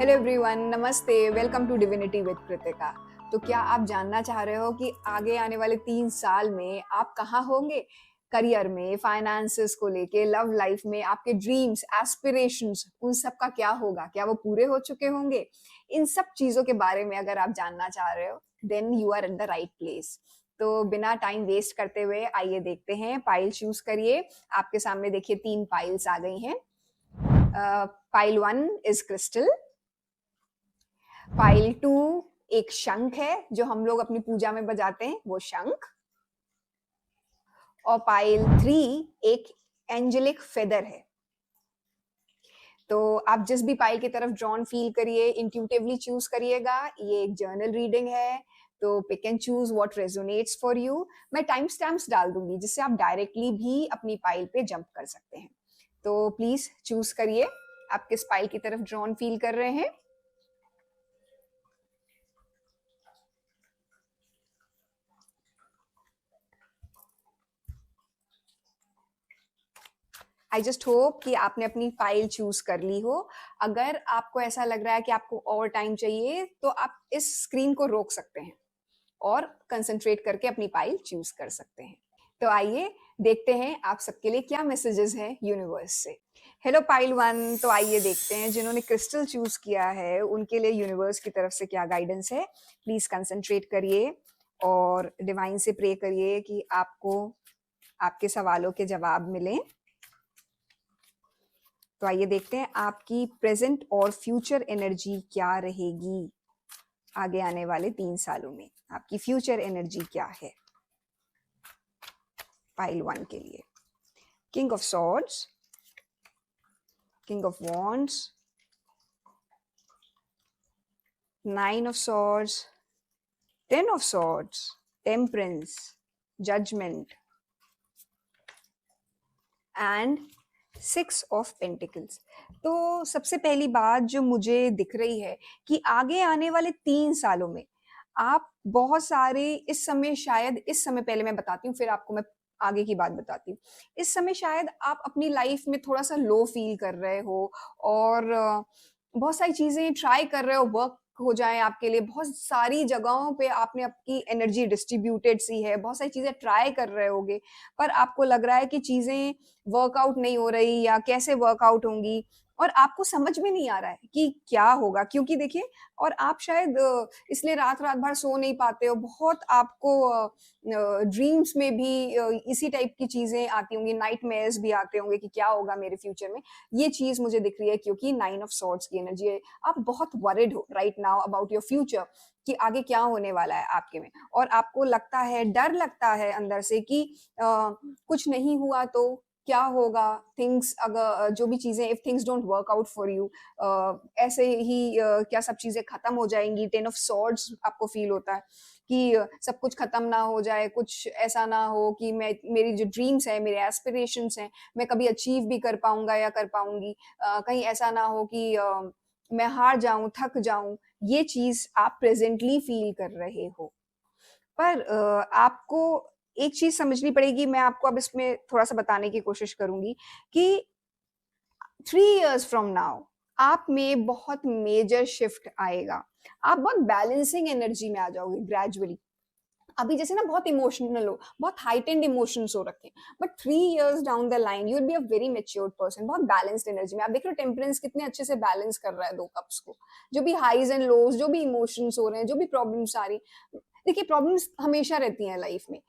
Hello everyone, नमस्ते। Welcome to divinity with Kritika. तो क्या आप जानना चाह रहे हो कि आगे आने वाले 3 साल में आप कहाँ होंगे? करियर में, फाइनेंसेस को लेके, लव लाइफ में, आपके ड्रीम्स, एस्पिरेशंस, उन सब का क्या होगा? क्या वो पूरे हो चुके होंगे? इन सब चीज़ों के बारे में अगर आप जानना चाह रहे हो, then you are at the right place. तो बिना टाइम वेस्ट करते हुए आइए देखते हैं। पाइल चूज करिए। आपके सामने देखिए 3 पाइल्स आ गई हैं। Pile 1 is crystal. पाइल 2 एक शंख है जो हम लोग अपनी पूजा में बजाते हैं, वो शंख। और पाइल 3 एक एंजेलिक फेदर है। तो आप जिस भी पाइल की तरफ ड्रॉन फील करिए, इंट्यूटिवली चूज करिएगा। ये एक जर्नल रीडिंग है, तो pick and choose what resonates for you. मैं टाइम स्टैम्प्स डाल दूंगी जिससे आप डायरेक्टली भी अपनी पाइल पे जंप कर सकते हैं। तो प्लीज चूज करिए आप किस पाइल की तरफ ड्रॉन फील कर रहे हैं। आई जस्ट होप कि आपने अपनी फाइल चूज कर ली हो। अगर आपको ऐसा लग रहा है कि आपको और टाइम चाहिए तो आप इस स्क्रीन को रोक सकते हैं और कंसंट्रेट करके अपनी फाइल चूज कर सकते हैं। तो आइए देखते हैं आप सबके लिए क्या मैसेजेस हैं यूनिवर्स से। हेलो पाइल 1, तो आइए देखते हैं जिन्होंने क्रिस्टल चूज किया है उनके लिए यूनिवर्स की तरफ से क्या गाइडेंस है। प्लीज कंसंट्रेट करिए और डिवाइन से प्रे करिए कि आपको आपके सवालों के जवाब मिलें। तो आइए देखते हैं आपकी प्रेजेंट और फ्यूचर एनर्जी क्या रहेगी आगे आने वाले 3 सालों में। आपकी फ्यूचर एनर्जी क्या है पाइल 1 के लिए? King of swords, king of wands, 9 of swords, 10 of swords, temperance, judgement and 6 of pentacles. तो सबसे पहली बात जो मुझे दिख रही है कि आगे आने वाले 3 सालों में आप बहुत सारे इस समय, शायद इस समय, पहले मैं बताती हूँ फिर आपको मैं आगे की बात बताती हूँ। इस समय शायद आप अपनी लाइफ में थोड़ा सा लो फील कर रहे हो और बहुत सारी चीजें ट्राई कर रहे हो वर्क हो जाए आपके लिए। बहुत सारी जगहों पे आपने आपकी एनर्जी डिस्ट्रीब्यूटेड सी है, बहुत सारी चीजें ट्राई कर रहे होगे, पर आपको लग रहा है कि चीजें वर्कआउट नहीं हो रही या कैसे वर्कआउट होंगी और आपको समझ में नहीं आ रहा है कि क्या होगा। क्योंकि देखिए, और आप शायद इसलिए रात रात भर सो नहीं पाते हो। बहुत आपको ड्रीम्स में भी इसी टाइप की चीजें आती होंगी, नाइटमेयर्स भी आते होंगे कि क्या होगा मेरे फ्यूचर में। ये चीज मुझे दिख रही है क्योंकि 9 ऑफ सॉर्ड्स की एनर्जी है। आप बहुत वरिड हो right now about your future कि आगे क्या होने वाला है आपके में, और आपको लगता है, डर लगता है अंदर से कि कुछ नहीं हुआ तो क्या होगा। थिंग्स अगर जो भी चीजें, if things don't work out for you, ऐसे ही क्या सब चीजें खत्म हो जाएंगी। 10 ऑफ सॉर्ड्स आपको फील होता है कि सब कुछ खत्म ना हो जाए, कुछ ऐसा ना हो कि मैं, मेरी जो ड्रीम्स है, मेरे एस्पिरेशंस हैं, मैं कभी अचीव भी कर पाऊंगा या कर पाऊंगी। कहीं ऐसा ना हो कि मैं हार जाऊं, थक जाऊं। ये चीज आप प्रेजेंटली फील कर रहे हो। पर आपको एक चीज समझनी पड़ेगी। मैं आपको अब इसमें थोड़ा सा बताने की कोशिश करूंगी कि 3 years फ्रॉम नाउ आप में बहुत मेजर शिफ्ट आएगा। आप बहुत बैलेंसिंग एनर्जी में आ जाओगे ग्रेजुअली। अभी जैसे ना बहुत इमोशनल हो, बहुत हाइटेंड इमोशंस हो रखे हैं, but 3 years down the line you will be a very matured person, बहुत बैलेंस्ड एनर्जी में। आप देख रहे हो टेम्परेंस कितने अच्छे से बैलेंस कर रहा है 2 कप्स को। जो भी हाइज एंड लोज, जो भी इमोशंस हो रहे हैं, जो भी प्रॉब्लम्स आ रही, देखिए प्रॉब्लम्स हमेशा रहती हैं लाइफ में।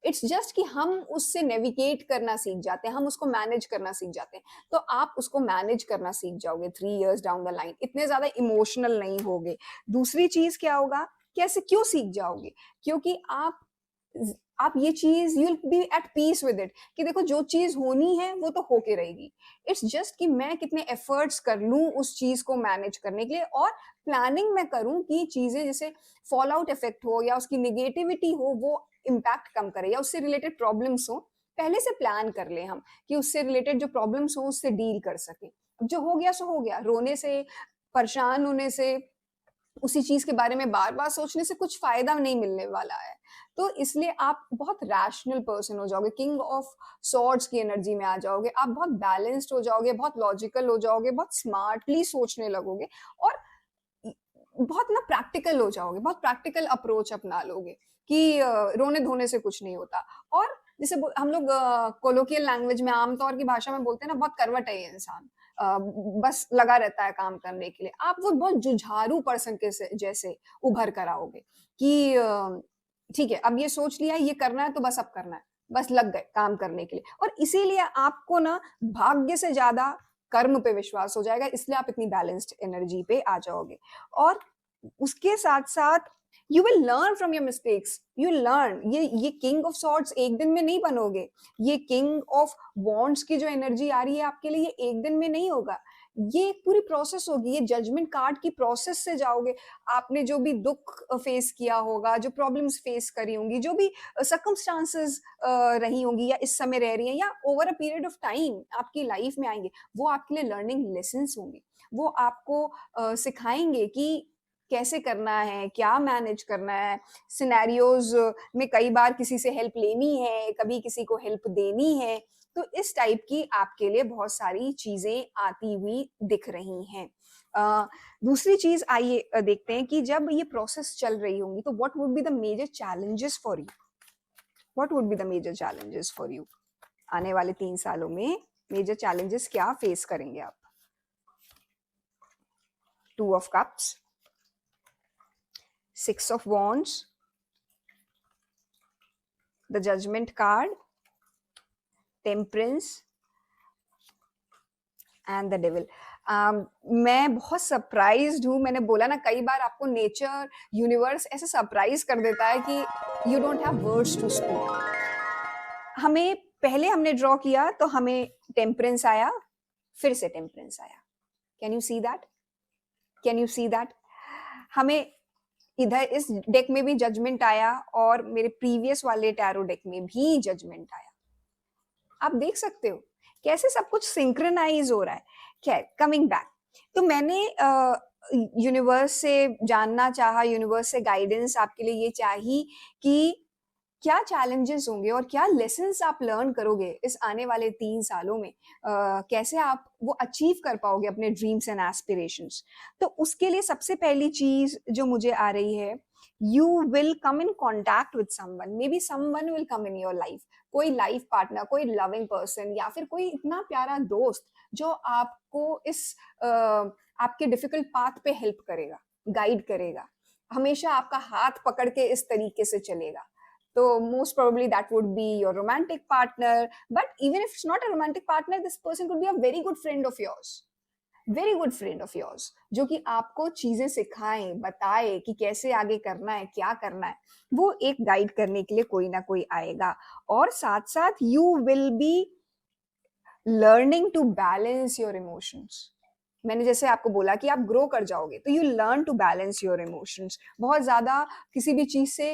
इट्स जस्ट कि हम उससे नेविगेट करना सीख जाते हैं, हम उसको मैनेज करना सीख जाते हैं। तो आप उसको मैनेज करना सीख जाओगे 3 years डाउन द लाइन, इतने ज्यादा इमोशनल नहीं होगे। दूसरी चीज क्या होगा, कैसे, क्यों सीख जाओगे? क्योंकि आप ये चीज, you will be at peace with it कि देखो जो चीज होनी है वो तो होके रहेगी। इट्स जस्ट कि मैं कितने एफर्ट्स कर लूं उस चीज को मैनेज करने के लिए, और प्लानिंग मैं करूं कि चीजें जैसे फॉल आउट इफेक्ट हो या उसकी निगेटिविटी हो वो इम्पैक्ट कम करे, या उससे रिलेटेड प्रॉब्लम्स हो, पहले से प्लान कर ले हम कि उससे रिलेटेड जो प्रॉब्लम्स हो उससे डील कर सके। अब जो हो गया सो हो गया। रोने से, परेशान होने से, उसी चीज के बारे में बार बार सोचने से कुछ फायदा नहीं मिलने वाला है। तो इसलिए आप बहुत रैशनल पर्सन हो जाओगे, किंग ऑफ सॉर्ड्स की एनर्जी में आ जाओगे। आप बहुत बैलेंस्ड हो जाओगे, बहुत लॉजिकल हो जाओगे, बहुत स्मार्टली सोचने लगोगे। और बहुत ना प्रैक्टिकल हो जाओगे, बहुत प्रैक्टिकल अप्रोच अपना लोगे कि रोने धोने से कुछ नहीं होता। और जैसे हम लोग कोलोकियल लैंग्वेज में, आमतौर की भाषा में बोलते हैं ना, बहुत करवट है ये इंसान, बस लगा रहता है काम करने के लिए। आप वो बहुत जुझारू पर्सन के जैसे उभर कर आओगे कि ठीक है, अब ये सोच लिया ये करना है तो बस अब करना है, बस लग गए काम करने के लिए। और इसीलिए आपको ना भाग्य से ज्यादा कर्म पे विश्वास हो जाएगा, इसलिए आप इतनी बैलेंस्ड एनर्जी पे आ जाओगे। और उसके साथ साथ you will learn from your mistakes, you learn. ये किंग ऑफ सॉर्ड्स एक दिन में नहीं बनोगे, ये किंग ऑफ वॉन्ड्स की जो एनर्जी आ रही है आपके लिए, ये एक दिन में नहीं होगा, ये एक पूरी प्रोसेस होगी। ये जजमेंट कार्ड की प्रोसेस से जाओगे। आपने जो भी दुख फेस किया होगा, जो प्रॉब्लम्स फेस करी होंगी, जो भी सर्कमस्टांसेस रही होंगी या इस समय रह रही हैं या over a period of time आपकी लाइफ में आएंगे, वो आपके लिए लर्निंग लेसन्स होंगे। वो आपको सिखाएंगे कि कैसे करना है, क्या मैनेज करना है। सिनेरियोज में कई बार किसी से हेल्प लेनी है, कभी किसी को हेल्प देनी है। तो इस टाइप की आपके लिए बहुत सारी चीजें आती हुई दिख रही हैं। दूसरी चीज आइए देखते हैं कि जब ये प्रोसेस चल रही होंगी तो what would be the major challenges for you. What would be the major challenges for you? आने वाले 3 सालों में मेजर चैलेंजेस क्या फेस करेंगे आप? 2 of Cups, 6 of Wands, the Judgment card, Temperance and the devil. मैं बहुत सरप्राइज्ड हूँ। मैंने बोला ना, कई बार आपको नेचर, यूनिवर्स ऐसे सरप्राइज कर देता है कि you don't have words to speak. हमें पहले हमने ड्रॉ किया तो हमें टेम्परेंस आया, फिर से टेम्परेंस आया। Can you see that? Can you see that? हमें इधर इस डेक में भी जजमेंट आया और मेरे प्रीवियस वाले टैरो डेक में भी जजमेंट आया। आप देख सकते हो कैसे सब कुछ सिंक्रोनाइज हो रहा है। खैर, कमिंग बैक, तो मैंने यूनिवर्स से जानना चाहा, यूनिवर्स से गाइडेंस आपके लिए ये चाही कि क्या चैलेंजेस होंगे और क्या लेसन्स आप लर्न करोगे इस आने वाले 3 सालों में, कैसे आप वो अचीव कर पाओगे अपने ड्रीम्स एंड एस्पिरेशंस। तो उसके लिए सबसे पहली चीज जो मुझे आ रही है, you will come in contact with someone, may be someone will come in your life. कोई लाइफ पार्टनर, कोई लविंग पर्सन, या फिर कोई इतना प्यारा दोस्त जो आपको इस आपके डिफिकल्ट पाथ पे हेल्प करेगा, गाइड करेगा, हमेशा आपका हाथ पकड़ के इस तरीके से चलेगा। तो most probably that would be your romantic partner, but even if it's not a romantic partner, this person could be a very good friend of yours, very good friend of yours, जो कि आपको चीजें सिखाए, बताए कि कैसे आगे करना है, क्या करना है। वो एक गाइड करने के लिए कोई ना कोई आएगा। और साथ साथ you will be learning to balance your emotions. मैंने जैसे आपको बोला कि आप ग्रो कर जाओगे तो you learn to balance your emotions. बहुत ज्यादा किसी भी चीज से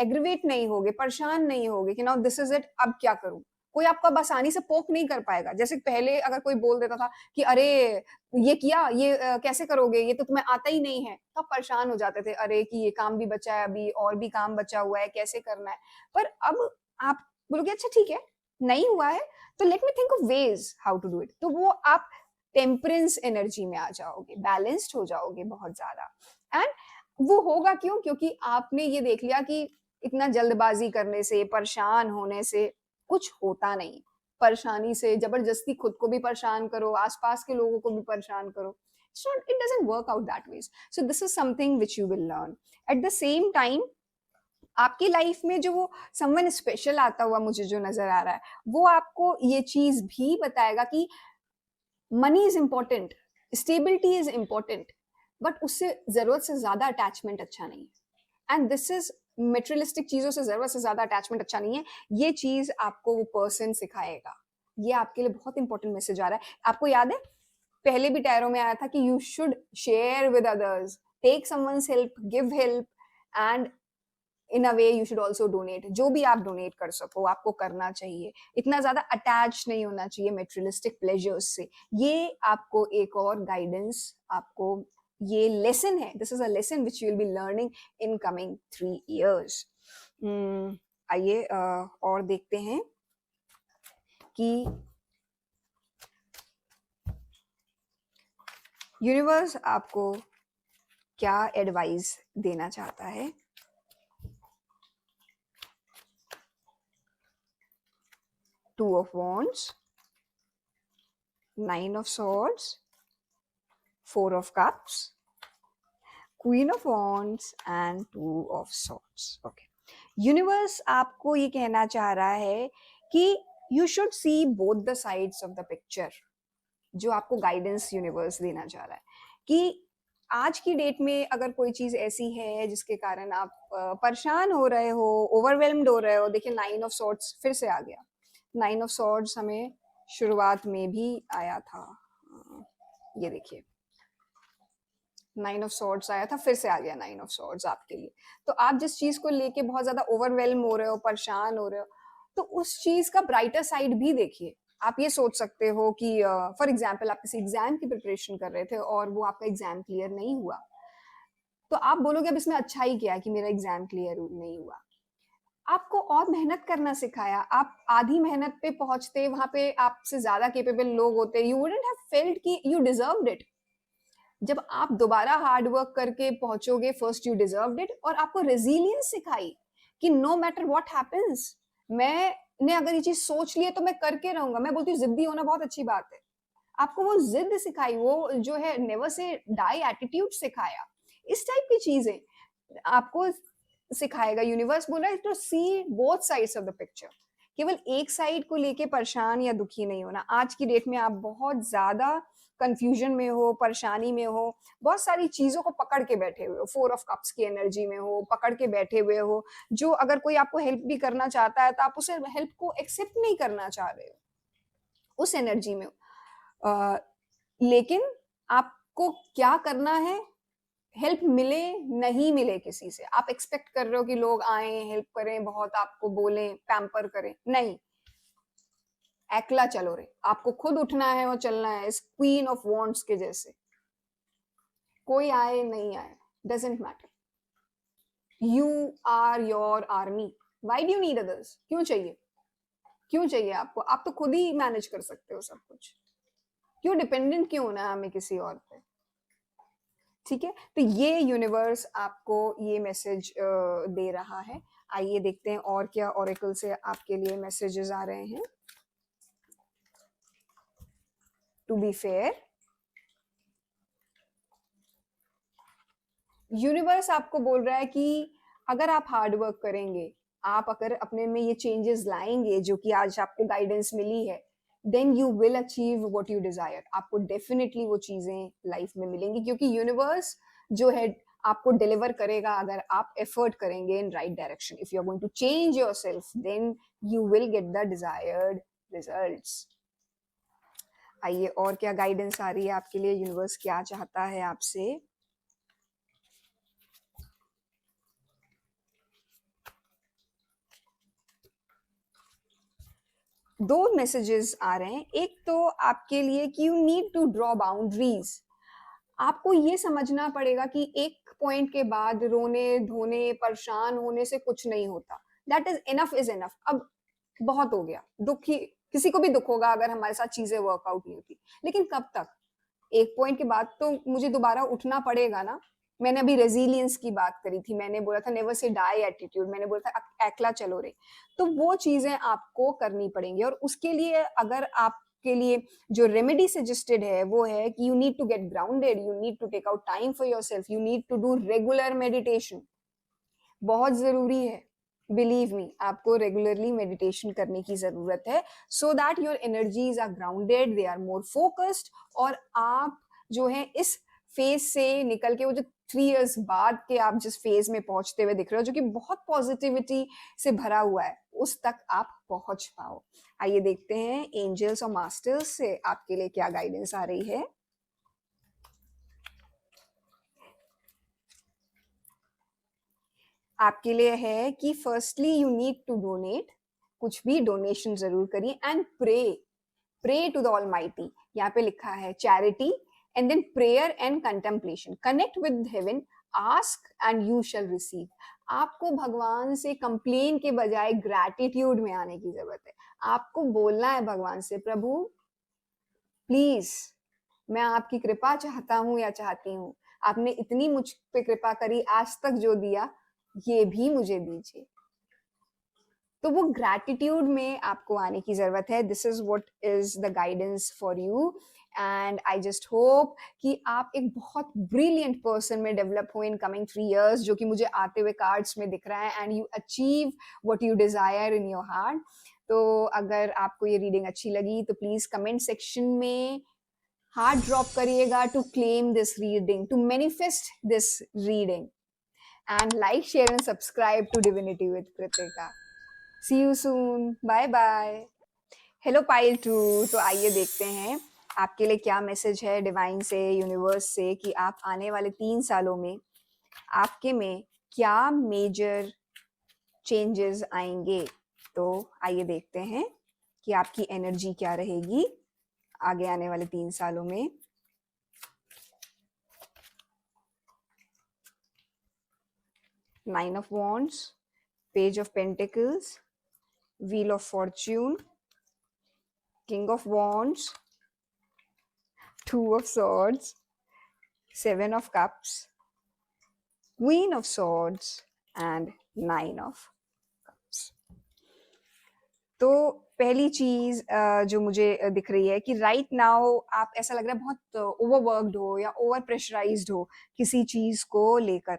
एग्रीवेट नहीं होगे, परेशान नहीं होगे कि नाउ दिस इज इट, अब क्या करूं। कोई आपका आसानी से पोक नहीं कर पाएगा। जैसे पहले अगर कोई बोल देता था कि अरे ये किया, ये कैसे करोगे, ये तो तुम्हें आता ही नहीं है, तो आप परेशान हो जाते थे, अरे कि ये काम भी बचा है, अभी और भी काम बचा हुआ है, कैसे करना है। पर अब आप बोलोगे अच्छा ठीक है, नहीं हुआ है तो let me think of ways how to do it. तो वो आप टेम्परेंस एनर्जी में आ जाओगे, बैलेंस्ड हो जाओगे बहुत ज्यादा। एंड वो होगा क्यों? क्योंकि आपने ये देख लिया कि इतना जल्दबाजी करने से, परेशान होने से कुछ होता नहीं। परेशानी से जबरदस्ती खुद को भी परेशान करो, आसपास के लोगों को भी परेशान करो, it doesn't work out that ways. So this is something which you will learn. At the same time, आपकी लाइफ में जो वो समवन स्पेशल आता हुआ मुझे जो नजर आ रहा है, वो आपको ये चीज भी बताएगा कि money is important, stability is important, but उससे जरूरत से ज्यादा अटैचमेंट अच्छा नहीं है। एंड दिस इज मेटेरियलिस्टिक चीजों से जरूरत से ज्यादा अटैचमेंट अच्छा नहीं है। ये चीज आपको वो पर्सन सिखाएगा। ये आपके लिए बहुत इंपॉर्टेंट मैसेज आ रहा है। आपको याद है पहले भी टैरो में आया था कि you should share with others, take someone's help, give help, and in a way you should also donate. जो भी आप डोनेट कर सको आपको करना चाहिए। इतना ज्यादा अटैच नहीं होना चाहिए मेटेरियलिस्टिक प्लेजर्स से। ये आपको एक और गाइडेंस, आपको ये लेसन है, this is a lesson which you will be learning in coming 3 years। आइए और देखते हैं कि यूनिवर्स आपको क्या एडवाइस देना चाहता है? Two of wands, nine of swords, four of cups, queen of wands and two of swords. Okay, universe आपको ये कहना चाह रहा है कि you should C both the sides of the picture. जो आपको गाइडेंस यूनिवर्स देना चाह रहा है कि आज की डेट में अगर कोई चीज ऐसी है जिसके कारण आप परेशान हो रहे हो, ओवरवेल्म्ड हो रहे हो। देखिए, नाइन ऑफ सॉर्ड्स फिर से आ गया। नाइन ऑफ सॉर्ड्स हमें शुरुआत में भी आया था। ये देखिए, नाइन ऑफ सॉर्ड्स आया था, फिर से आ गया नाइन ऑफ सॉर्ड्स आपके लिए। तो आप जिस चीज को लेके बहुत ज्यादा ओवरवेल्म हो रहे हो, परेशान हो रहे हो, तो उस चीज का ब्राइटर साइड भी देखिए। आप ये सोच सकते हो कि फॉर एग्जाम्पल आप किसी एग्जाम की प्रिपरेशन कर रहे थे और वो आपका एग्जाम क्लियर नहीं हुआ, तो आप बोलोगे अब इसमें अच्छा ही क्या है कि मेरा एग्जाम क्लियर नहीं हुआ। आपको और मेहनत करना सिखाया। आप आधी मेहनत पे पहुंचते, वहां पे आपसे ज्यादा केपेबल लोग होते, यू वुडंट हैव फेल्ट कि यू डिजर्व्ड इट। जब आप दोबारा हार्ड वर्क करके पहुंचोगे, फर्स्ट यू डिजर्व्ड इट, और आपको रेजिलियंस सिखाई कि नो मैटर व्हाट हैपेंस, मैंने अगर ये चीज सोच ली है तो मैं करके रहूंगा। मैं बोलती हूँ जिद्दी होना बहुत अच्छी बात है। आपको वो जिद सिखाई, वो जो है नेवर से डाई एटीट्यूड सिखाया। इस टाइप की चीजें आपको सिखाएगा यूनिवर्स। बोल रहा है to see both sides of the picture. केवल एक साइड को लेके परेशान या दुखी नहीं होना। आज की डेट में आप बहुत ज्यादा कंफ्यूजन में हो, परेशानी में हो, बहुत सारी चीजों को पकड़ के बैठे हुए हो, फोर ऑफ कप्स की एनर्जी में हो, पकड़ के बैठे हुए हो। जो अगर कोई आपको हेल्प भी करना चाहता है तो आप उसे हेल्प को एक्सेप्ट नहीं करना चाह रहे हो, उस एनर्जी में हो। लेकिन आपको क्या करना है, हेल्प मिले नहीं मिले किसी से, आप एक्सपेक्ट कर रहे हो कि लोग आए, हेल्प करें, बहुत आपको बोलें, पैम्पर करें, नहीं। अकेला चलो रे, आपको खुद उठना है और चलना है, इस क्वीन ऑफ वॉन्ड्स के जैसे। कोई आए नहीं आए, doesn't matter. You are your army. Why do you need others? क्यों चाहिए? क्यों चाहिए आपको? आप तो खुद ही मैनेज कर सकते हो सब कुछ। क्यों डिपेंडेंट क्यों होना है हमें किसी और पे? ठीक है, तो ये यूनिवर्स आपको ये मैसेज दे रहा है। आइए देखते हैं और क्या ओरेकल से आपके लिए मैसेजेस आ रहे हैं। टू बी फेयर, यूनिवर्स आपको बोल रहा है कि अगर आप हार्ड वर्क करेंगे, आप अगर अपने में ये चेंजेस लाएंगे जो कि आज आपको गाइडेंस मिली है, then you will achieve what you desire. आपको डेफिनेटली वो चीजें लाइफ में मिलेंगी, क्योंकि यूनिवर्स जो है आपको डिलीवर करेगा अगर आप एफर्ट करेंगे in right direction. If you are going to change yourself, then you will get the desired results. आइए और क्या गाइडेंस आ रही है आपके लिए, यूनिवर्स क्या चाहता है आपसे। दो मैसेजेस आ रहे हैं। एक तो आपके लिए कि you need to draw boundaries. आपको ये समझना पड़ेगा कि एक पॉइंट के बाद रोने धोने परेशान होने से कुछ नहीं होता। That is enough. अब बहुत हो गया। दुखी, किसी को भी दुख होगा अगर हमारे साथ चीजें वर्कआउट नहीं होती, लेकिन कब तक? एक पॉइंट के बाद तो मुझे दोबारा उठना पड़ेगा ना। मैंने अभी रेजिलियंस की बात करी थी, मैंने बोला था नेवर से डाई एटीट्यूड, मैंने बोला था अकेला चलो रे। तो वो चीजें आपको करनी पड़ेंगी, और उसके लिए अगर आपके लिए जो रेमेडी सजेस्टेड है वो है कि you need to get grounded, you need to take out time for yourself, you need to do regular meditation. बहुत जरूरी है, बिलीव मी, आपको रेगुलरली मेडिटेशन करने की जरूरत है, so that your energies are grounded, they are more focused, और आप जो है इस फेज से निकल के वो जो 3 इयर्स बाद के आप जिस फेज में पहुंचते हुए दिख रहे हो, जो कि बहुत पॉजिटिविटी से भरा हुआ है, उस तक आप पहुंच पाओ। आइए देखते हैं एंजल्स और मास्टर्स से आपके लिए क्या गाइडेंस आ रही है। आपके लिए है कि firstly you need to donate, कुछ भी डोनेशन जरूर करिए, and pray to the Almighty. यहाँ पे लिखा है charity, and then prayer and contemplation, connect with heaven, ask and you shall receive. आपको भगवान से कंप्लेन के बजाय ग्रैटिट्यूड में आने की जरूरत है। आपको बोलना है भगवान से, प्रभु प्लीज मैं आपकी कृपा चाहता हूँ या चाहती हूँ, आपने इतनी मुझ पे कृपा करी, आज तक जो दिया ये भी मुझे दीजिए। तो वो ग्रैटिट्यूड में आपको आने की ज़रूरत है। This is what is the guidance for you, and I just hope कि आप एक बहुत ब्रिलियंट पर्सन में डेवलप हो इन कमिंग 3 इयर्स, जो कि मुझे आते हुए कार्ड्स में दिख रहा है, and you achieve what you desire in your heart. तो अगर आपको ये रीडिंग अच्छी लगी तो प्लीज़ कमेंट सेक्शन में हार्ट ड्रॉप करिएगा to claim this reading, to manifest this reading, and like, share and subscribe to Divinity with Kritika. See you soon. Bye bye. Hello pile two. तो आइए देखते हैं आपके लिए क्या मैसेज है डिवाइन से, यूनिवर्स से, कि आप आने वाले 3 सालों में आपके में क्या मेजर चेंजेस आएंगे। तो आइए देखते हैं कि आपकी एनर्जी क्या रहेगी आगे आने वाले 3 सालों में। Nine of wands, page of pentacles, wheel of Fortune, king of wands, two of swords, seven of cups, queen of swords and nine of cups. तो पहली चीज जो मुझे दिख रही है कि राइट नाउ आप, ऐसा लग रहा है बहुत ओवरवर्क्ड हो या ओवर प्रेशराइज्ड हो किसी चीज को लेकर,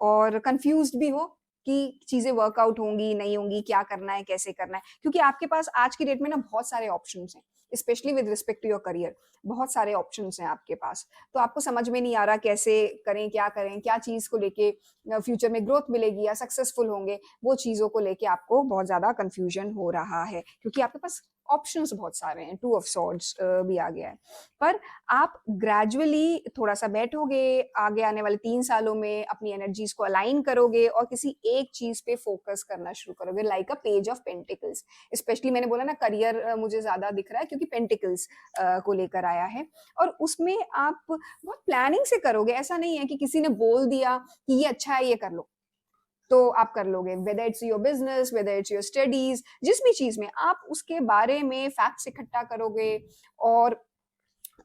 और कंफ्यूज्ड भी हो कि चीजें वर्कआउट होंगी नहीं होंगी, क्या करना है कैसे करना है, क्योंकि आपके पास आज की डेट में ना बहुत सारे ऑप्शंस हैं, specially with respect to your career. बहुत सारे ऑप्शंस हैं आपके पास, तो आपको समझ में नहीं आ रहा कैसे करें, क्या चीज को लेके फ्यूचर में ग्रोथ मिलेगी या सक्सेसफुल होंगे। वो चीज़ों को लेके आपको बहुत ज़्यादा कंफ्यूजन हो रहा है, क्योंकि आपके पास ऑप्शंस बहुत सारे हैं। टू ऑफ सॉर्ड्स भी आ गया है। पर आप ग्रेजुअली थोड़ा सा बैठोगे, आगे आने वाले 3 सालों में अपनी एनर्जीज को अलाइन करोगे और किसी एक चीज पे फोकस करना शुरू करोगे, like a page of pentacles. Specially मैंने बोला ना करियर मुझे ज्यादा दिख रहा है, क्योंकि पेंटिकल्स को लेकर आया है, और उसमें आप बहुत प्लानिंग से करोगे। ऐसा नहीं है कि किसी ने बोल दिया कि ये अच्छा है ये कर लो तो आप कर लोगे। Weather it's your business, whether it's your studies, जिस भी चीज में आप उसके बारे में फैक्ट्स इकट्ठा करोगे, और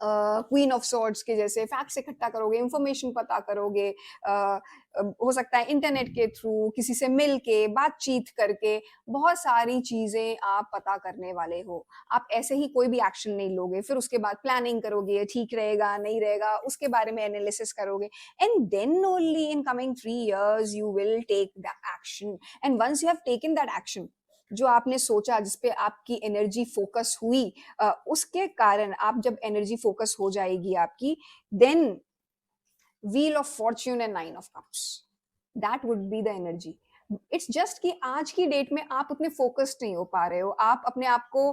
क्वीन ऑफ सॉर्ड्स के जैसे फैक्ट्स इकट्ठा करोगे, इंफॉर्मेशन पता करोगे, हो सकता है इंटरनेट के थ्रू, किसी से मिल के, बातचीत करके, बहुत सारी चीजें आप पता करने वाले हो। आप ऐसे ही कोई भी एक्शन नहीं लोगे, फिर उसके बाद प्लानिंग करोगे, ठीक रहेगा नहीं रहेगा, उसके बारे में एनालिसिस करोगे, and then only in coming 3 years you will take the action. And once you have taken that action, जो आपने सोचा, जिसपे आपकी एनर्जी फोकस हुई, उसके कारण आप जब एनर्जी फोकस हो जाएगी आपकी, then wheel of fortune and nine of cups, that would be the energy. It's just कि आज की डेट में आप उतने फोकस्ड नहीं हो पा रहे हो, आप अपने आप को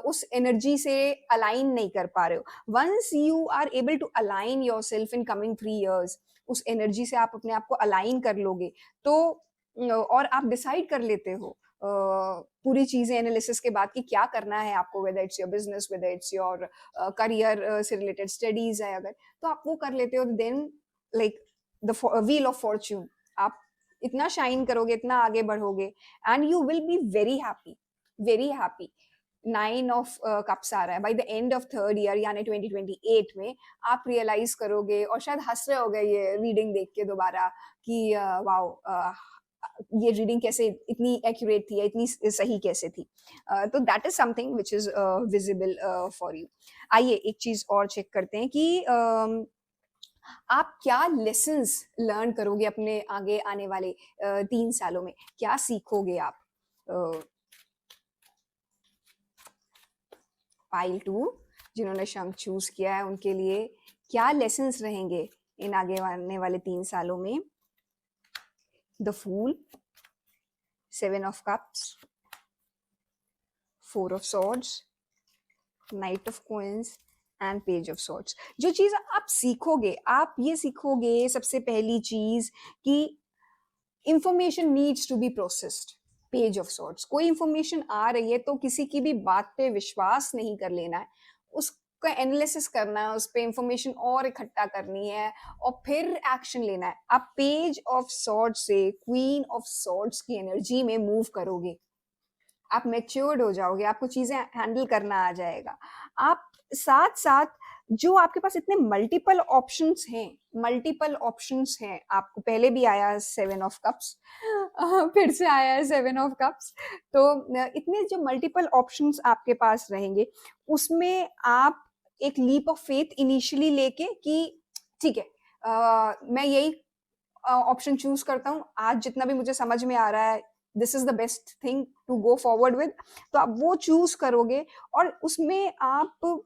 उस एनर्जी से अलाइन नहीं कर पा रहे हो। Once you are able to align your self in coming 3 years, उस एनर्जी से आप अपने आप को अलाइन कर लोगे, तो और आप डिसाइड कर लेते हो पूरी चीजें एनालिसिस के बाद कि क्या करना है आपको, whether it's your business, whether it's your career से रिलेटेड स्टडीज है अगर, तो आप वो कर लेते हो। Then like the wheel of fortune, आप इतना शाइन करोगे, इतना आगे बढ़ोगे, and you will be very happy, very happy. Nine of cups आ रहा है, by the end of third year यानी 2028 में आप रियलाइज करोगे, और शायद हंस रहे होगे ये रीडिंग देख के दोबारा कि वाओ, ये रीडिंग कैसे इतनी एक्यूरेट थी या इतनी सही कैसे थी। तो that is something which is visible for you. आइए एक चीज और चेक करते हैं कि आप क्या लेसन्स लर्न करोगे अपने आगे आने वाले 3 सालों में, क्या सीखोगे आप। पाइल 2 जिन्होंने शंख चूज किया है, उनके लिए क्या लेसन्स रहेंगे इन आगे आने वाले 3 सालों में। The fool, seven of cups, four of swords, knight of coins and page of swords. जो चीज आप सीखोगे, आप ये सीखोगे सबसे पहली चीज कि information needs to be processed. Page of swords, कोई इंफॉर्मेशन आ रही है तो किसी की भी बात पे विश्वास नहीं कर लेना है, उसका एनालिसिस करना है, उस पर इंफॉर्मेशन और इकट्ठा करनी है, और फिर एक्शन लेना है। आप पेज ऑफ सॉर्ड्स से क्वीन ऑफ सॉर्ड्स की एनर्जी में मूव करोगे, आप मैच्योर्ड हो जाओगे, आपको चीजें हैंडल करना आ जाएगा। आप साथ साथ जो आपके पास इतने मल्टीपल ऑप्शंस हैं, आपको पहले भी आया 7 ऑफ कप्स, फिर से आया है 7 ऑफ कप्स। तो इतने जो मल्टीपल ऑप्शंस आपके पास रहेंगे, उसमें आप एक लीप ऑफ फेथ इनिशियली लेके कि ठीक है, मैं यही ऑप्शन चूज करता हूँ, आज जितना भी मुझे समझ में आ रहा है this is the best thing to go forward with, तो आप वो चूज करोगे और उसमें आप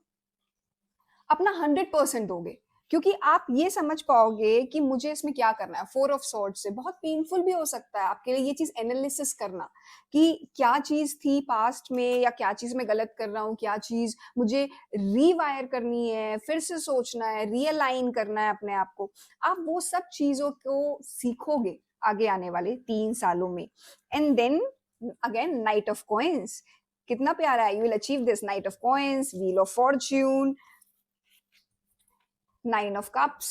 अपना 100% दोगे, क्योंकि आप ये समझ पाओगे कि मुझे इसमें क्या करना है। 4 ऑफ सॉर्ड से बहुत पेनफुल भी हो सकता है आपके लिए ये चीज एनालिसिस करना कि क्या चीज थी पास्ट में, या क्या चीज मैं गलत कर रहा हूँ, क्या चीज मुझे रीवायर करनी है, फिर से सोचना है, रीअलाइन करना है अपने आप को। आप वो सब चीजों को सीखोगे आगे आने वाले 3 सालों में। And then again knight of coins, कितना प्यारा है, you will achieve this, knight of coins, wheel of fortune, 9 of cups.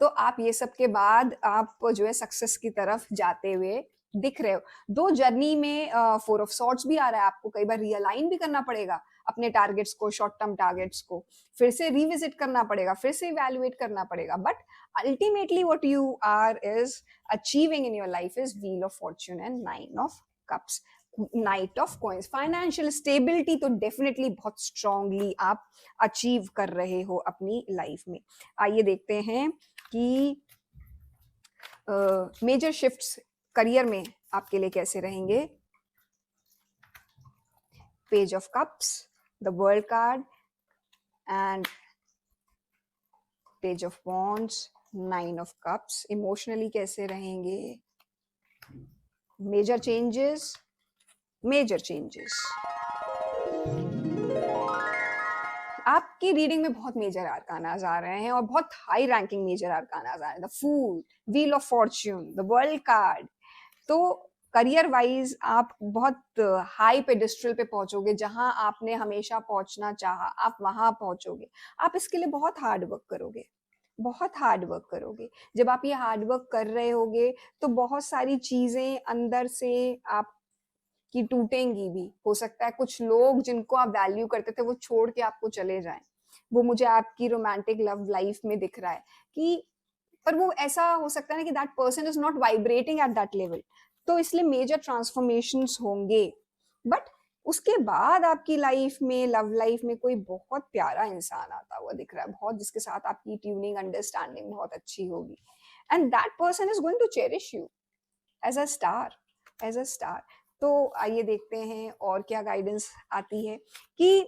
तो आप ये सब के बाद आप जो है सक्सेस की तरफ जाते हुए दिख रहे हो। दो जर्नी में 4 ऑफ सॉर्ड्स भी आ रहा है, आपको कई बार रियलाइन भी करना पड़ेगा अपने टारगेट्स को, शॉर्ट टर्म टारगेट्स को फिर से रिविजिट करना पड़ेगा, फिर से इवेल्युएट करना पड़ेगा, but ultimately what you are is achieving in your life is wheel of fortune and 9 of cups, knight of coins. Financial stability तो डेफिनेटली बहुत स्ट्रांगली आप अचीव कर रहे हो अपनी लाइफ में। आइए देखते हैं कि मेजर शिफ्ट्स करियर में आपके लिए कैसे रहेंगे। Page of cups, the world card and page of wands, 9 of cups. Emotionally कैसे रहेंगे, मेजर चेंजेस, मेजर चेंजेस। आपकी रीडिंग में बहुत मेजर आर्कानाज आ रहे हैं और बहुत हाई रैंकिंग मेजर आर्कानाज आ रहे हैं। The fool, wheel of fortune, the world card. तो करियर वाइज आप बहुत हाई पेडिस्ट्रल पे पहुंचोगे, जहां आपने हमेशा पहुंचना चाहा आप वहां पहुंचोगे। आप इसके लिए बहुत हार्ड वर्क करोगे, बहुत हार्ड वर्क करोगे। जब आप ये हार्ड वर्क कर रहे होगे तो बहुत सारी चीजें अंदर से आप कि टूटेंगी भी। हो सकता है कुछ लोग जिनको आप वैल्यू करते थे वो छोड़ के आपको चले जाएं। वो मुझे आपकी रोमांटिक लव लाइफ में दिख रहा है कि, पर वो ऐसा हो सकता है ना कि that person is not vibrating at that level, तो इसलिए मेजर ट्रांसफॉर्मेशंस होंगे। बट उसके बाद आपकी लाइफ में, लव लाइफ में कोई बहुत प्यारा इंसान आता हुआ दिख रहा है, बहुत, जिसके साथ आपकी ट्यूनिंग अंडरस्टैंडिंग बहुत अच्छी होगी, and that person is going to cherish you as a star, as a star. तो आइए देखते हैं और क्या गाइडेंस आती है कि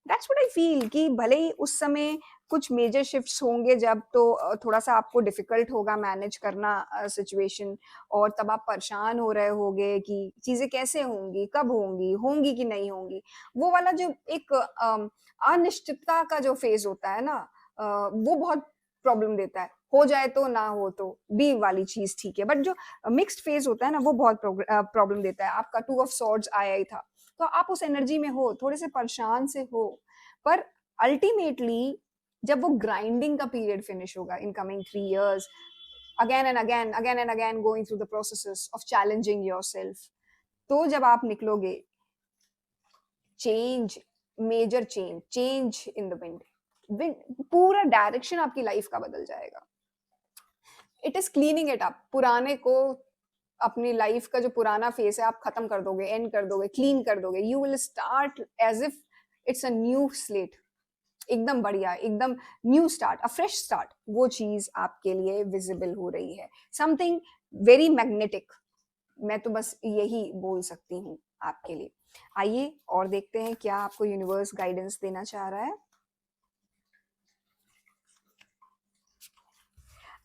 दैट्स व्हाट आई फील कि भले ही उस समय कुछ मेजर शिफ्ट्स होंगे जब, तो थोड़ा सा आपको डिफिकल्ट होगा मैनेज करना सिचुएशन, और तब आप परेशान हो रहे होगे कि चीजें कैसे होंगी, कब होंगी, होंगी कि नहीं होंगी। वो वाला जो एक अनिश्चितता का जो फेज होता है ना, वो बहुत प्रॉब्लम देता है। हो जाए तो ना हो तो बी वाली चीज ठीक है, बट जो मिक्स्ड फेज होता है ना वो बहुत प्रॉब्लम देता है। आपका 2 ऑफ सॉर्ड्स आया ही था, तो आप उस एनर्जी में हो, थोड़े से परेशान से हो, पर अल्टीमेटली जब वो ग्राइंडिंग का पीरियड फिनिश होगा इन coming 3 years, again and again going through the processes of challenging yourself, तो जब आप निकलोगे, change, major change, change in the wind, पूरा डायरेक्शन आपकी लाइफ का बदल जाएगा। It is cleaning it up, पुराने को, अपनी लाइफ का जो पुराना फेस है आप खत्म कर दोगे, एंड कर दोगे, क्लीन कर दोगे। You will start as if it's a new slate, एकदम बढ़िया, एकदम new start, a fresh start. वो चीज आपके लिए विजिबल हो रही है, समथिंग वेरी मैग्नेटिक। मैं तो बस यही बोल सकती हूँ आपके लिए। आइए और देखते हैं क्या आपको यूनिवर्स गाइडेंस देना चाह रहा है।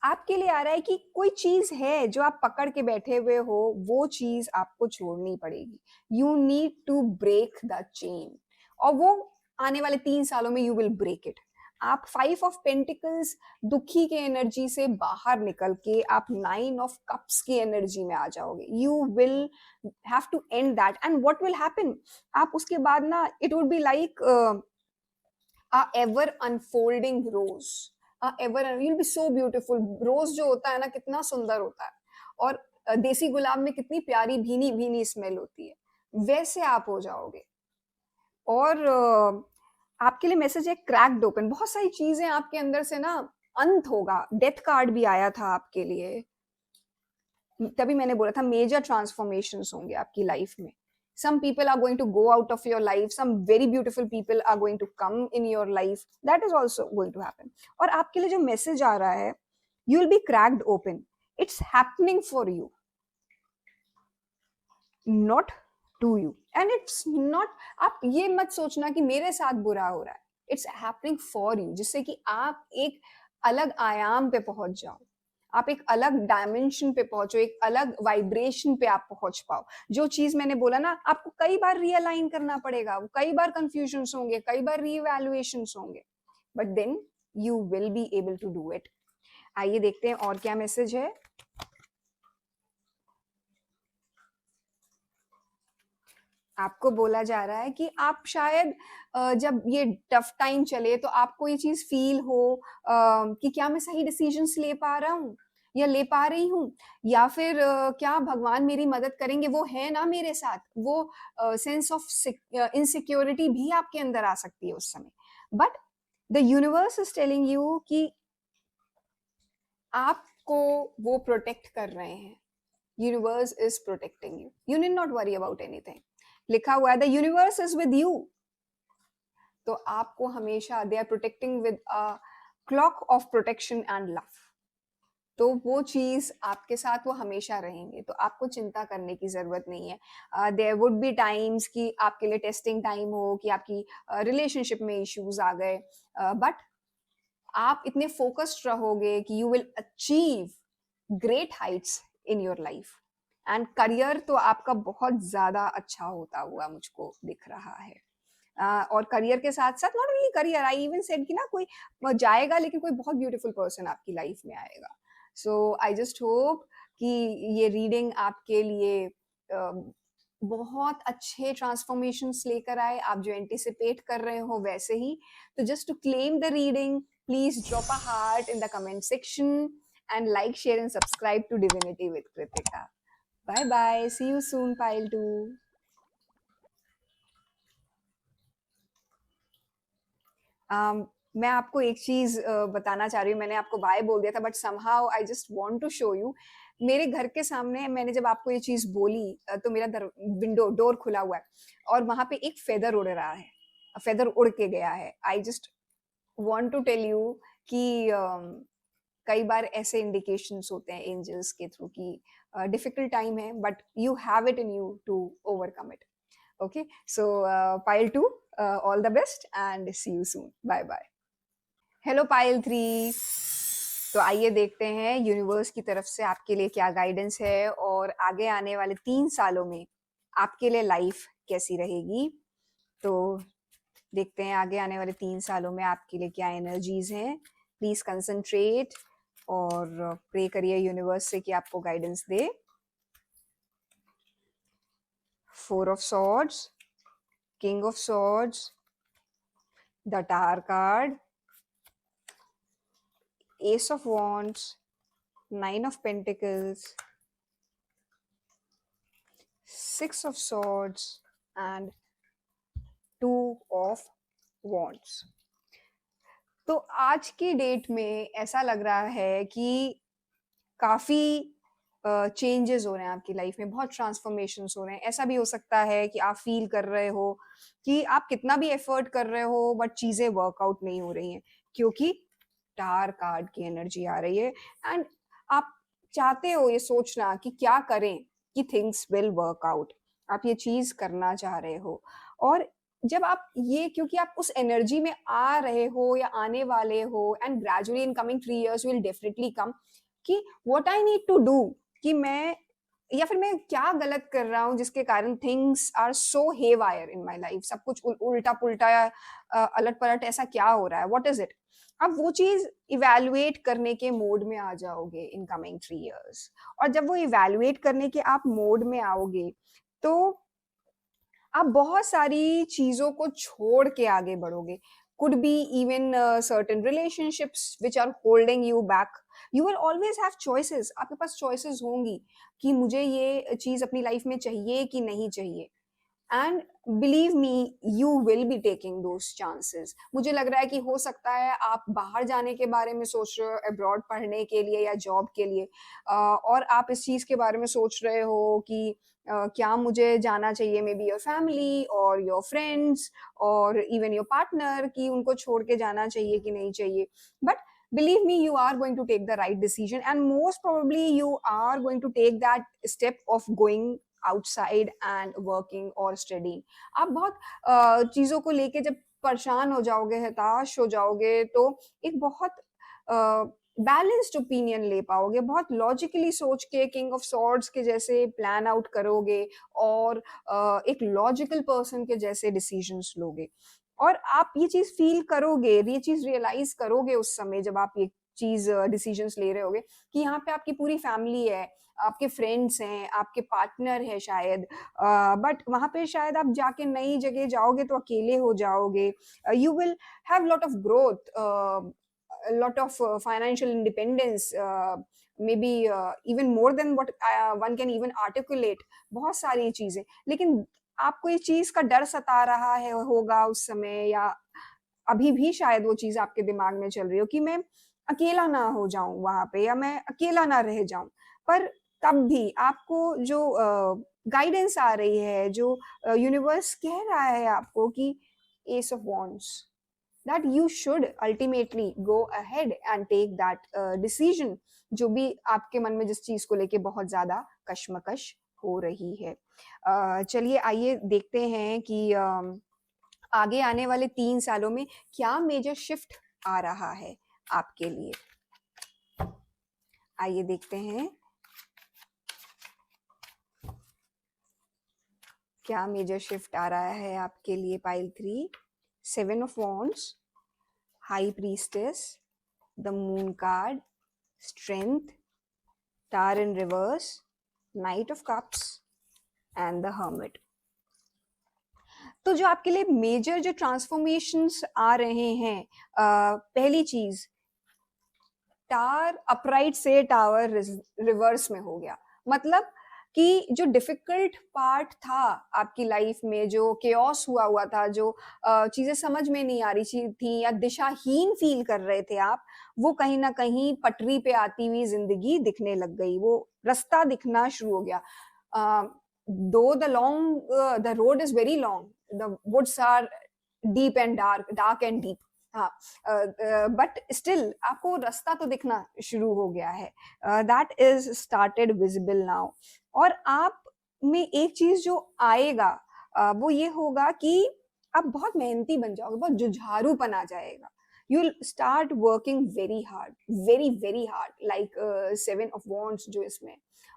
आपके लिए आ रहा है कि कोई चीज है जो आप पकड़ के बैठे हुए हो, वो चीज आपको छोड़नी पड़ेगी। You need to break the chain, और वो आने वाले 3 सालों में यू विल ब्रेक इट। आप 5 ऑफ पेंटिकल्स दुखी के एनर्जी से बाहर निकल के आप 9 ऑफ कप्स की एनर्जी में आ जाओगे। You will have to end that, and what will happen, आप उसके बाद ना, it would be like a ever unfolding rose, a ever, you'll be so beautiful। रोज जो होता है ना कितना सुंदर होता है, और देसी गुलाब में कितनी प्यारी भीनी भीनी स्मेल होती है, वैसे आप हो जाओगे। और आपके लिए मैसेज है क्रैक्ड ओपन। बहुत सारी चीजें आपके अंदर से ना अंत होगा। डेथ कार्ड भी आया था आपके लिए, तभी मैंने बोला था मेजर ट्रांसफॉर्मेशंस होंगे आपकी लाइफ में। some people are going to go out of your life, some very beautiful people are going to come in your life, that is also going to happen। और आपके लिए जो मैसेज आ रहा है, you will be cracked open, it's happening for you, not to you, and it's not, आप ये मत सोचना कि मेरे साथ बुरा हो रहा है, it's happening for you, जिससे कि आप एक अलग आयाम पे पहुंच जाओ, आप एक अलग डायमेंशन पे पहुंचो, एक अलग वाइब्रेशन पे आप पहुंच पाओ। जो चीज मैंने बोला ना, आपको कई बार रियलाइन करना पड़ेगा, कई बार कंफ्यूजन होंगे, कई बार रीवैल्यूएशन होंगे, but then you will be able to do it. आइए देखते हैं और क्या मैसेज है। आपको बोला जा रहा है कि आप शायद जब ये टफ टाइम चले तो आपको ये चीज फील हो कि क्या मैं सही डिसीजंस ले पा रहा हूँ या ले पा रही हूँ, या फिर क्या भगवान मेरी मदद करेंगे, वो है ना मेरे साथ। वो सेंस ऑफ इनसिक्योरिटी भी आपके अंदर आ सकती है उस समय, but the universe is telling you कि आपको वो प्रोटेक्ट कर रहे हैं। Universe is protecting you, you need not worry about anything. लिखा हुआ है the universe is with you, तो आपको हमेशा they are protecting with a cloak of protection and love. तो वो चीज आपके साथ वो हमेशा रहेंगे, तो आपको चिंता करने की जरूरत नहीं है। देयर वुड बी टाइम्स कि आपके लिए टेस्टिंग टाइम हो, कि आपकी रिलेशनशिप में इश्यूज आ गए, बट आप इतने फोकस्ड रहोगे कि you will achieve great heights in your life. And career तो आपका बहुत ज्यादा अच्छा होता हुआ मुझको दिख रहा है। और करियर के साथ साथ not only career, I even said कि ना कोई जाएगा लेकिन कोई बहुत ब्यूटीफुल पर्सन आपकी लाइफ में आएगा। सो आई जस्ट होप कि ये रीडिंग आपके लिए बहुत अच्छे ट्रांसफॉर्मेशंस लेकर आए, आप जो एंटिसिपेट कर रहे हो वैसे ही। तो just to claim the reading, please drop a heart in the comment section and like, share and subscribe to Divinity with Kritika. Bye bye. See you soon, Pile 2. मैं आपको एक चीज बताना चाह रही हूँ। मैंने आपको बाय बोल दिया था, but somehow I just want to show you. मेरे घर के सामने मैंने जब आपको ये चीज बोली तो मेरा विंडो डोर खुला हुआ है और वहां पे एक फेदर उड़ रहा है, फेदर उड़ के गया है। I just want to tell you कि कई बार ऐसे इंडिकेशंस होते हैं एंजल्स के थ्रू कि डिफिकल्ट टाइम है, but you have it in you to overcome it. Okay, so pile 2, all the best and see you soon. Bye bye. Hello pile 3। तो आइए देखते हैं यूनिवर्स की तरफ से आपके लिए क्या गाइडेंस है और आगे आने वाले 3 सालों में आपके लिए लाइफ कैसी रहेगी। तो देखते हैं आगे आने वाले 3 सालों में आपके लिए क्या एनर्जीज हैं। प्लीज कंसंट्रेट और प्रे करिए यूनिवर्स से कि आपको guidance they. 4 of Swords, King of Swords, the Tower card, Ace of Wands, 9 of Pentacles, 6 of Swords and 2 of Wands। तो आज की डेट में ऐसा लग रहा है कि काफी चेंजेस हो रहे हैं आपकी लाइफ में, बहुत ट्रांसफॉर्मेशंस हो रहे हैं। ऐसा भी हो सकता है कि आप फील कर रहे हो कि आप कितना भी एफर्ट कर रहे हो बट चीजें वर्कआउट नहीं हो रही हैं, क्योंकि टार कार्ड की एनर्जी आ रही है एंड आप चाहते हो ये सोचना कि क्या करें कि थिंग्स विल वर्क आउट। आप ये चीज करना चाह रहे हो, और जब आप ये, क्योंकि आप उस एनर्जी में आ रहे हो या आने वाले हो, and gradually in coming 3 years will definitely come कि what I need to do, कि मैं या फिर मैं क्या गलत कर रहा हूँ जिसके कारण things are so haywire in my life, सब कुछ उल्टा पुल्टा अलट पलट ऐसा क्या हो रहा है, व्हाट इज इट। आप वो चीज इवेल्युएट करने के मोड में आ जाओगे इन कमिंग 3 years। और जब वो इवेल्युएट करने के आप मोड में आओगे तो आप बहुत सारी चीजों को छोड़ के आगे बढ़ोगे। Could be even certain relationships which are holding you back. You will always have choices, आपके पास चॉइसेस होंगी कि मुझे ये चीज अपनी लाइफ में चाहिए कि नहीं चाहिए। And believe me, you will be taking those chances. मुझे लग रहा है कि हो सकता है आप बाहर जाने के बारे में सोच रहे हो, अब्रॉड पढ़ने के लिए या जॉब के लिए, और आप इस चीज़ के बारे में सोच रहे हो कि क्या मुझे जाना चाहिए, मे बी योर फैमिली और योर फ्रेंड्स और इवन योर पार्टनर, कि उनको छोड़ के जाना चाहिए कि नहीं चाहिए। But believe me, you are going to take the right decision, and most probably you are going to take that step of going outside and working or studying. आप बहुत चीज़ों को लेके जब परेशान हो जाओगे, हताश हो जाओगे, तो एक बहुत बैलेंस्ड ओपिनियन ले पाओगे, बहुत लॉजिकली सोच के किंग ऑफ सॉर्ड्स के जैसे प्लान आउट करोगे, और एक लॉजिकल पर्सन के जैसे डिसीजंस लोगे। और आप ये चीज़ फ़ील करोगे, ये चीज़ रियलाइज़ करोगे उस समय जब आप ये चीज़ डिसीजंस ले रहे होगे, कि यहाँ पे आपकी पूरी फैमिली है, आपके फ्रेंड्स हैं, आपके पार्टनर है शायद, बट वहाँ पे शायद आप जाके नई जगह जाओगे तो अकेले हो जाओगे। You will have lot of growth, lot of financial independence, may be even more than what one can even articulate, बहुत सारी चीज़ें। लेकिन आपको इस चीज़ का डर सता रहा है होगा उस समय, या अभी भी शायद वो चीज़ आपके दिमाग में चल रही हो कि मैं अकेला ना हो जाऊँ वहाँ पे, या मैं अकेला ना रह जाऊँ। पर तब भी आपको जो गाइडेंस आ रही है, जो यूनिवर्स कह रहा है आपको कि S of wands, that you should ultimately go ahead and take that decision, जो भी आपके मन में जिस चीज को लेके बहुत ज्यादा कश्मकश हो रही है। चलिए आइए देखते हैं कि आगे आने वाले 3 सालों में क्या मेजर शिफ्ट आ रहा है आपके लिए। आइए देखते हैं क्या मेजर शिफ्ट आ रहा है आपके लिए। Pile 3, 7 of wands, high priestess, the moon card, strength, tar in reverse, night of cups and the hermit. तो जो आपके लिए मेजर जो ट्रांसफॉर्मेशंस आ रहे हैं, पहली चीज, टार अपराइट से टावर रिवर्स में हो गया। मतलब कि जो डिफिकल्ट पार्ट था आपकी लाइफ में, जो केओस हुआ था, जो चीजें समझ में नहीं आ रही थी या दिशाहीन फील कर रहे थे आप, वो कहीं ना कहीं पटरी पे आती हुई जिंदगी दिखने लग गई, वो रास्ता दिखना शुरू हो गया। Though the road is very long, the woods are deep and dark and deep, हाँ, बट स्टिल आपको रास्ता तो दिखना शुरू हो गया है, that is started visible now. और आप में एक चीज जो आएगा, वो ये होगा कि आप बहुत मेहनती बन जाओगे, बहुत जुझारूपन आ जाएगा। You will start working very hard, very very hard, like 7 of wands जो इसमें।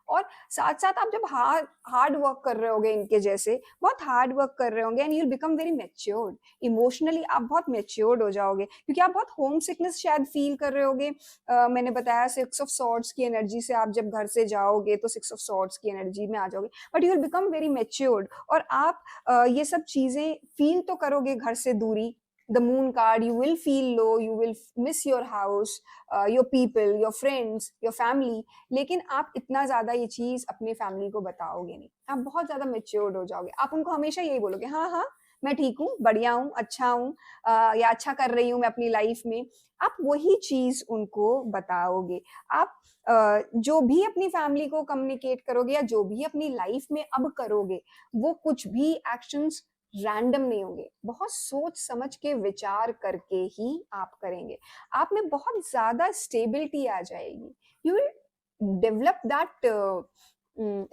और साथ साथ आप जब हार्ड वर्क कर रहे होगे इनके जैसे, बहुत हार्ड वर्क कर रहे होंगे, and you will become very matured emotionally, आप बहुत मैच्योर्ड हो जाओगे, क्योंकि आप बहुत होम सिकनेस शायद फील कर रहे होगे। मैंने बताया 6 ऑफ सॉर्ड्स की एनर्जी से आप जब घर से जाओगे तो 6 ऑफ सॉर्ड्स की एनर्जी में आ जाओगे, but you will become very matured. और आप ये सब चीजें फील तो करोगे घर से दूरी, the moon card, you will feel low, you will miss your house, your people, your friends, your family, लेकिन आप इतना ज्यादा ये चीज अपने फैमिली को बताओगे नहीं, आप बहुत ज्यादा मेच्योर्ड हो जाओगे। आप उनको हमेशा यही बोलोगे, हाँ हाँ मैं ठीक हूँ, बढ़िया हूँ, अच्छा हूँ, या अच्छा कर रही हूँ मैं अपनी लाइफ में। आप वही चीज उनको बताओगे। आप जो भी अपनी फैमिली को कम्युनिकेट करोगे, या जो भी अपनी लाइफ में अब करोगे, वो कुछ भी एक्शंस रैंडम नहीं होंगे, बहुत सोच समझ के विचार करके ही आप करेंगे। आप में बहुत ज्यादा स्टेबिलिटी आ जाएगी, you will develop that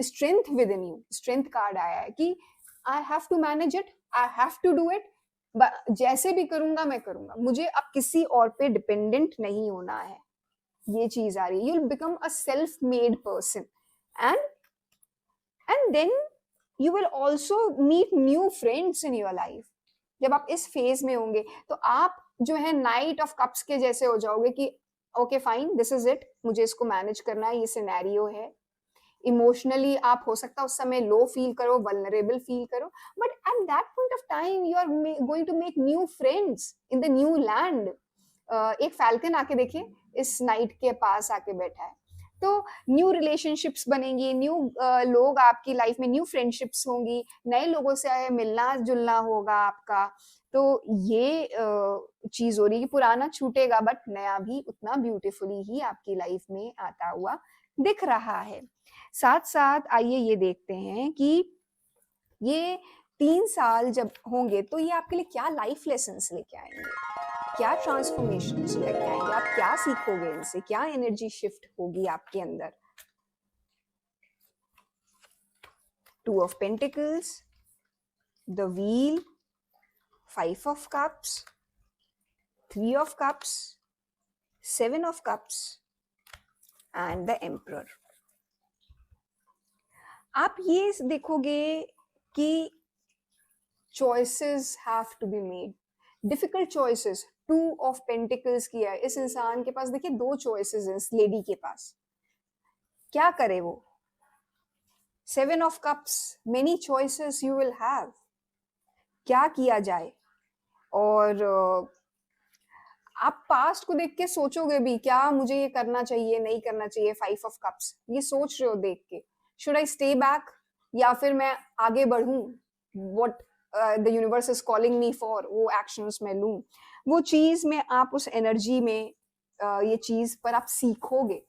strength within you. Strength card आया है कि I have to manage it, I have to do it, जैसे भी करूंगा मैं करूंगा, मुझे अब किसी और पे डिपेंडेंट नहीं होना है। ये चीज आ रही है, you will become a self made person, and then you will also meet new friends in your life। जब आप इस फेज में होंगे तो आप जो है नाइट ऑफ कप्स के जैसे हो जाओगे कि okay fine, this is it, मुझे इसको मैनेज करना है, ये सिनेरियो है। इमोशनली आप हो सकता है उस समय लो फील करो, वल्नरेबल फील करो, but at that point of time you are going to make new friends in the new land. एक फैल्कन आके देखिए, इस नाइट के पास आके बैठा है, तो न्यू रिलेशनशिप्स बनेंगी, न्यू लोग आपकी लाइफ में, न्यू फ्रेंडशिप्स होंगी, नए लोगों से मिलना जुलना होगा आपका। तो ये चीज हो रही है कि पुराना छूटेगा बट नया भी उतना ब्यूटीफुली ही आपकी लाइफ में आता हुआ दिख रहा है। साथ साथ आइए ये देखते हैं कि ये 3 साल जब होंगे तो ये आपके लिए क्या लाइफ लेसन्स लेके आएंगे, क्या ट्रांसफॉर्मेशन लेके आएंगे, आप क्या सीखोगे इनसे, क्या एनर्जी शिफ्ट होगी आपके अंदर। 2 of Pentacles, the Wheel, 5 of Cups, 3 of Cups, 7 of Cups and the Emperor। आप ये देखोगे कि choices have to be made, difficult choices। 2 of Pentacles किया है इस इंसान के पास, देखिए 2 choices हैं इस लेडी के पास, क्या करे वो। 7 of Cups, many choices you will have, क्या किया जाए। और आप पास्ट को देख के सोचोगे भी क्या मुझे ये करना चाहिए नहीं करना चाहिए। 5 of Cups, ये सोच रहे हो देख के, शुड आई स्टे बैक या फिर मैं आगे बढ़ूं, what the universe is calling me for, वो एक्शंस मैं लूं। वो चीज में आप उस एनर्जी में ये चीज पर आप सीखोगे,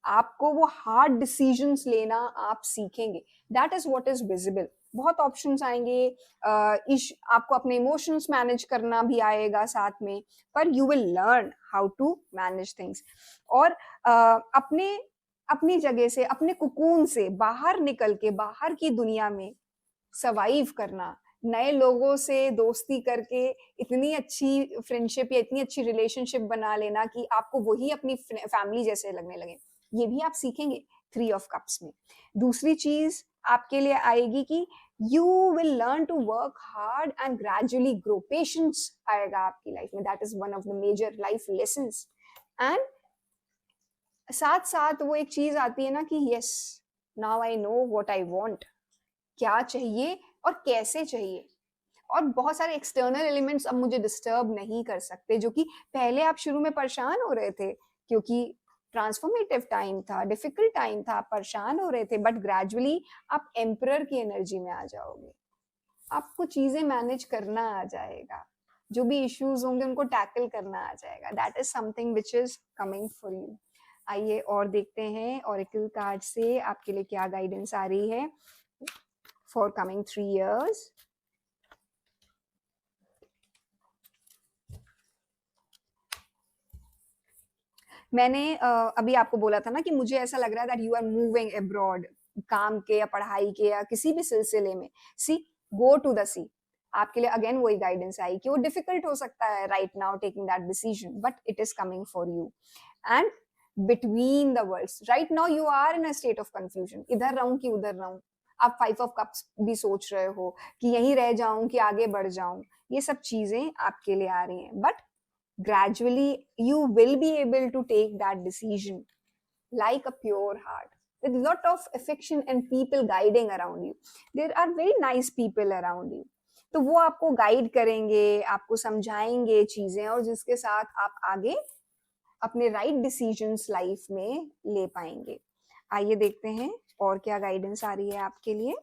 आपको वो हार्ड डिसीजंस लेना आप सीखेंगे। That is what is visible. बहुत ऑप्शंस आएंगे, आपको अपने इमोशंस मैनेज करना भी आएगा साथ में, पर you will learn how to manage things. और अपने अपनी जगह से, अपने कुकून से बाहर निकल के बाहर की दुनिया में सर्वाइव करना, नए लोगों से दोस्ती करके इतनी अच्छी फ्रेंडशिप या इतनी अच्छी रिलेशनशिप बना लेना कि आपको वही अपनी फैमिली जैसे लगने लगे, ये भी आप सीखेंगे 3 of Cups में। दूसरी चीज आपके लिए आएगी कि you will learn to work hard and gradually grow, patience आएगा आपकी लाइफ में, that is one of the major life lessons. And साथ साथ वो एक चीज आती है ना कि yes, now I know what I want, क्या चाहिए और कैसे चाहिए। और बहुत सारे एक्सटर्नल एलिमेंट्स अब मुझे डिस्टर्ब नहीं कर सकते, जो कि पहले आप शुरू में परेशान हो रहे थे क्योंकि ट्रांसफॉर्मेटिव टाइम था, डिफिकल्ट टाइम था, आप परेशान हो रहे थे, बट ग्रेजुअली आप एम्परर की एनर्जी में आ जाओगे, आपको चीजें मैनेज करना आ जाएगा, जो भी इश्यूज होंगे उनको टैकल करना आ जाएगा। That is something which is coming for you. आइए और देखते हैं ऑरेकल कार्ड से आपके लिए क्या गाइडेंस आ रही है फॉर कमिंग 3 years। मैंने अभी आपको बोला था ना कि मुझे ऐसा लग रहा है that you are moving abroad, काम के या पढ़ाई के या किसी भी सिलसिले में। सी, गो टू द सी। आपके लिए अगेन वही गाइडेंस आई कि वो डिफिकल्ट हो सकता है right now taking that decision, but it is coming for you. And between the worlds right now you are in a state of confusion, इधर रहूं कि उधर रहूं। आप 5 of Cups भी सोच रहे हो कि यहीं रह जाऊं कि आगे बढ़ जाऊं, ये सब चीजें आपके लिए आ रही हैं, but gradually you will be able to take that decision like a pure heart with lot of affection and people guiding around you. There are very nice people around you, तो वो आपको गाइड करेंगे, आपको समझाएंगे चीजें, और जिसके साथ आप आगे अपने राइट डिसीजंस लाइफ में ले पाएंगे। आइए देखते हैं और क्या गाइडेंस आ रही है आपके लिए।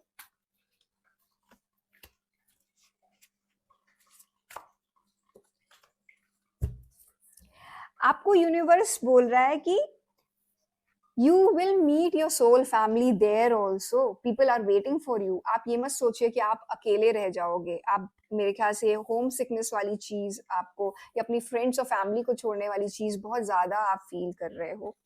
आपको यूनिवर्स बोल रहा है कि you will meet your soul family there also, people are waiting for you. आप ये मत सोचिए कि आप अकेले रह जाओगे। आप, मेरे ख्याल से होम सिकनेस वाली चीज आपको या अपनी फ्रेंड्स और फैमिली को छोड़ने वाली चीज बहुत ज्यादा आप फील कर रहे हो।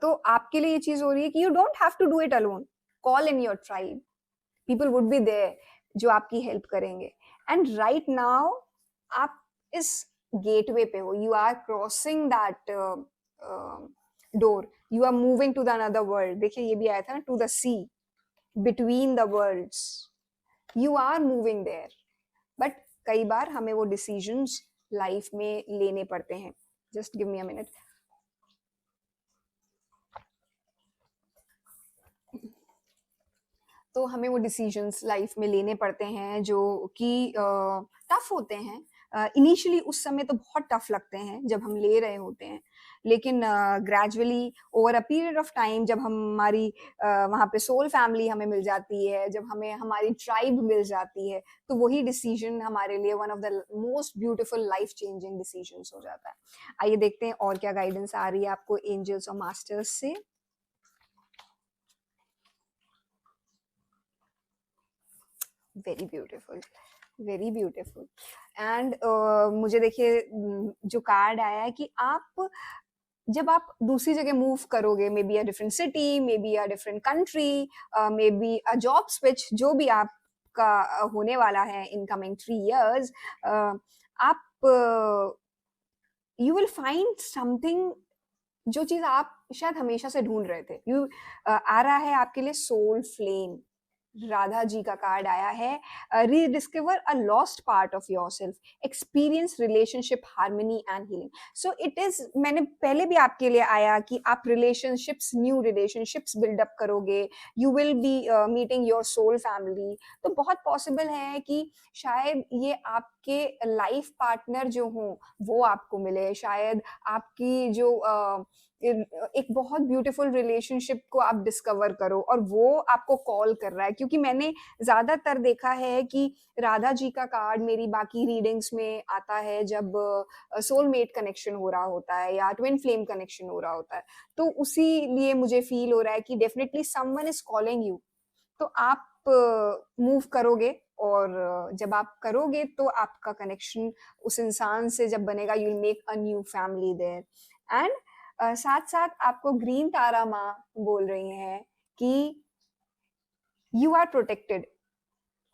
तो आपके लिए ये चीज हो रही है कि you don't have to do it alone, call in your tribe, people would be there जो आपकी हेल्प करेंगे। एंड राइट नाउ आप इस गेटवे पे हो, you are crossing that door, you are moving to the another world. देखिए ये भी आया था ना, to the sea, between the worlds, you are moving there. But कई बार हमें वो डिसीजंस लाइफ में लेने पड़ते हैं। Just give me a minute. तो हमें वो डिसीजंस लाइफ में लेने पड़ते हैं जो कि टफ होते हैं। इनिशियली उस समय तो बहुत टफ लगते हैं जब हम ले रहे होते हैं, लेकिन gradually over a period of time जब हमारी वहाँ पे सोल फैमिली हमें मिल जाती है, जब हमें हमारी ट्राइब मिल जाती है, तो वही डिसीजन हमारे लिए one of the most beautiful life changing decisions हो जाता है। आइए देखते हैं और क्या गाइडेंस आ रही है आपको एंजल्स और मास्टर्स से। Very beautiful, very beautiful. And मुझे देखिए जो कार्ड आया है कि आप जब आप दूसरी जगह मूव करोगे, may be a different city, may be a different country, may be a job switch, जो भी आपका होने वाला है इन कमिंग 3 years, आप यू विल फाइंड समथिंग, जो चीज आप शायद हमेशा से ढूंढ रहे थे। यू आ रहा है आपके लिए सोल फ्लेम, राधा जी का कार्ड आया है। Rediscover a lost part of your self, experience relationship harmony and healing. So it is, मैंने पहले भी आपके लिए आया कि आप रिलेशनशिप्स, न्यू रिलेशनशिप्स बिल्डअप करोगे, you will be meeting your soul family. तो बहुत पॉसिबल है कि शायद ये आपके लाइफ पार्टनर जो हों वो आपको मिले, शायद आपकी जो एक बहुत ब्यूटीफुल रिलेशनशिप को आप डिस्कवर करो और वो आपको कॉल कर रहा है। क्योंकि मैंने ज्यादातर देखा है कि राधा जी का कार्ड मेरी बाकी रीडिंग्स में आता है जब सोलमेट कनेक्शन हो रहा होता है या ट्विन फ्लेम कनेक्शन हो रहा होता है। तो उसी लिए मुझे फील हो रहा है कि definitely someone is calling you. तो आप मूव करोगे, और जब आप करोगे तो आपका कनेक्शन उस इंसान से जब बनेगा, you will make a new family there. And साथ साथ आपको ग्रीन तारा माँ बोल रही हैं कि you are protected,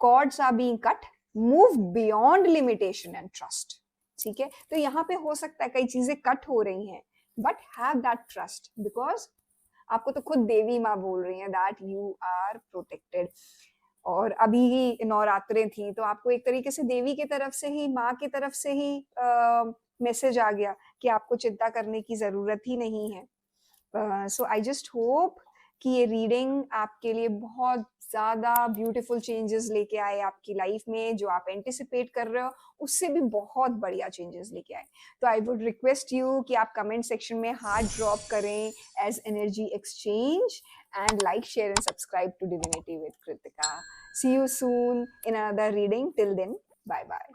cords are being cut, move beyond limitation and trust. ठीक है, तो यहाँ पे हो सकता है कई चीजें कट हो रही हैं, but have that trust, because आपको तो खुद देवी माँ बोल रही हैं दैट यू आर प्रोटेक्टेड। और अभी ही नवरात्रें थी, तो आपको एक तरीके से देवी की तरफ से ही, माँ की तरफ से ही मैसेज आ गया कि आपको चिंता करने की जरूरत ही नहीं है। सो आई जस्ट होप कि ये रीडिंग आपके लिए बहुत ज़्यादा ब्यूटीफुल चेंजेस लेके आए आपकी लाइफ में, जो आप एंटिसिपेट कर रहे हो उससे भी बहुत बढ़िया चेंजेस लेके आए। तो आई वुड रिक्वेस्ट यू कि आप कमेंट सेक्शन में हार्ट ड्रॉप करें as energy exchange, and like, share and subscribe to divinity with Kritika. See you soon in another reading, till then bye bye.